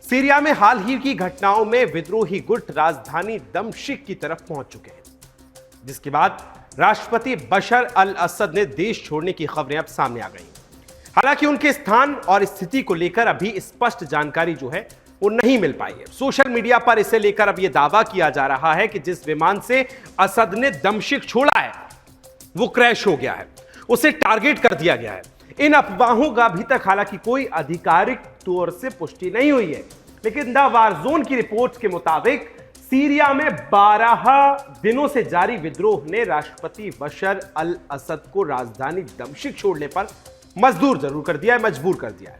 Syria में हाल ही की घटनाओं में विद्रोही गुट राजधानी दमिश्क की तरफ पहुंच चुके हैं, जिसके बाद राष्ट्रपति बशर अल असद ने देश छोड़ने की खबरें अब सामने आ गई। हालांकि उनके स्थान और स्थिति को लेकर अभी स्पष्ट जानकारी जो है वो नहीं मिल पाई है। सोशल मीडिया पर इसे लेकर अब यह दावा किया जा रहा है कि जिस विमान से असद ने दमिश्क छोड़ा है वो क्रैश हो गया है, उसे टारगेट कर दिया गया है। इन अफवाहों का अभी तक हालांकि कोई आधिकारिक तौर से पुष्टि नहीं हुई है, लेकिन द वार जोन की रिपोर्ट के मुताबिक सीरिया में 12 दिनों से जारी विद्रोह ने राष्ट्रपति बशर अल असद को राजधानी दमिश्क छोड़ने पर मजबूर कर दिया है।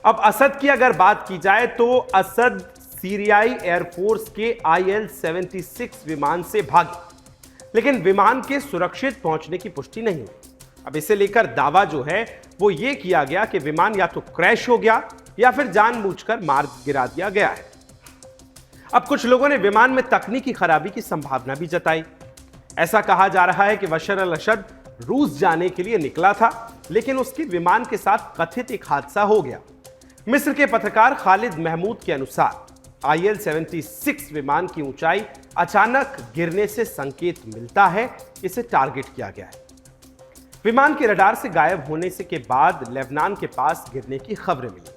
अब असद की अगर बात की जाए तो असद सीरियाई एयरफोर्स के IL-76 विमान से भागे, लेकिन विमान के सुरक्षित पहुंचने की पुष्टि नहीं हुई। अब इसे लेकर दावा जो है वो ये किया गया कि विमान या तो क्रैश हो गया या फिर जानबूझकर मार गिरा दिया गया है। अब कुछ लोगों ने विमान में तकनीकी खराबी की संभावना भी जताई। ऐसा कहा जा रहा है कि बशर अल असद रूस जाने के लिए निकला था, लेकिन उसके विमान के साथ कथित एक हादसा हो गया। मिस्र के पत्रकार खालिद महमूद के अनुसार IL-76 विमान की ऊंचाई अचानक गिरने से संकेत मिलता है, इसे टारगेट किया गया है। विमान के रडार से गायब होने से के बाद लेबनान के पास गिरने की खबरें मिली,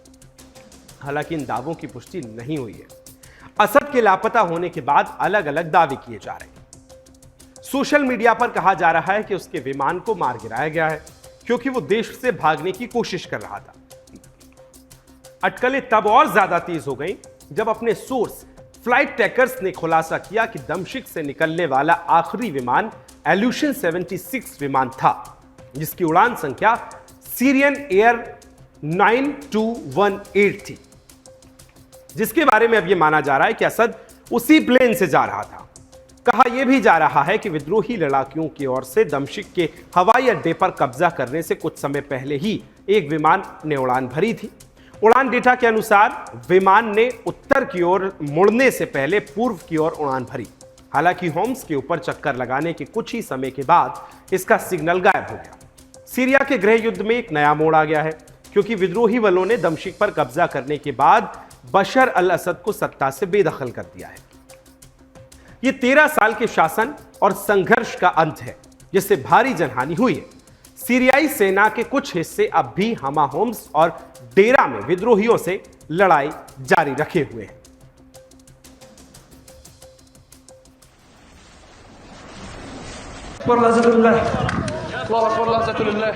हालांकि इन दावों की पुष्टि नहीं हुई है। असद के लापता होने के बाद अलग अलग दावे किए जा रहे हैं। सोशल मीडिया पर कहा जा रहा है कि उसके विमान को मार गिराया गया है क्योंकि वो देश से भागने की कोशिश कर रहा था। अटकलें तब और ज्यादा तेज हो गई जब अपने सोर्स फ्लाइट ट्रैकर्स ने खुलासा किया कि दमिश्क से निकलने वाला आखिरी विमान एल्यूशन 76 विमान था, जिसकी उड़ान संख्या सीरियन एयर 9218 थी, जिसके बारे में अब यह माना जा रहा है कि असद उसी प्लेन से जा रहा था। कहा यह भी जा रहा है कि विद्रोही लड़ाकियों की ओर से दमिश्क के हवाई अड्डे पर कब्जा करने से कुछ समय पहले ही एक विमान ने उड़ान भरी थी। उड़ान डेटा के अनुसार विमान ने उत्तर की ओर मुड़ने से पहले पूर्व की ओर उड़ान भरी। हालांकि होम्स के ऊपर चक्कर लगाने के कुछ ही समय के बाद इसका सिग्नल गायब हो गया। सीरिया के गृह युद्ध में एक नया मोड़ आ गया है, क्योंकि विद्रोही बलों ने दमिश्क पर कब्जा करने के बाद बशर अल असद को सत्ता से बेदखल कर दिया है। यह 13 साल के शासन और संघर्ष का अंत है, जिससे भारी जनहानि हुई है। सीरियाई सेना के कुछ हिस्से अब भी हमा होम्स और डेरा में विद्रोहियों से लड़ाई जारी रखे हुए हैं। अल्लाह अकबर, अल्लाह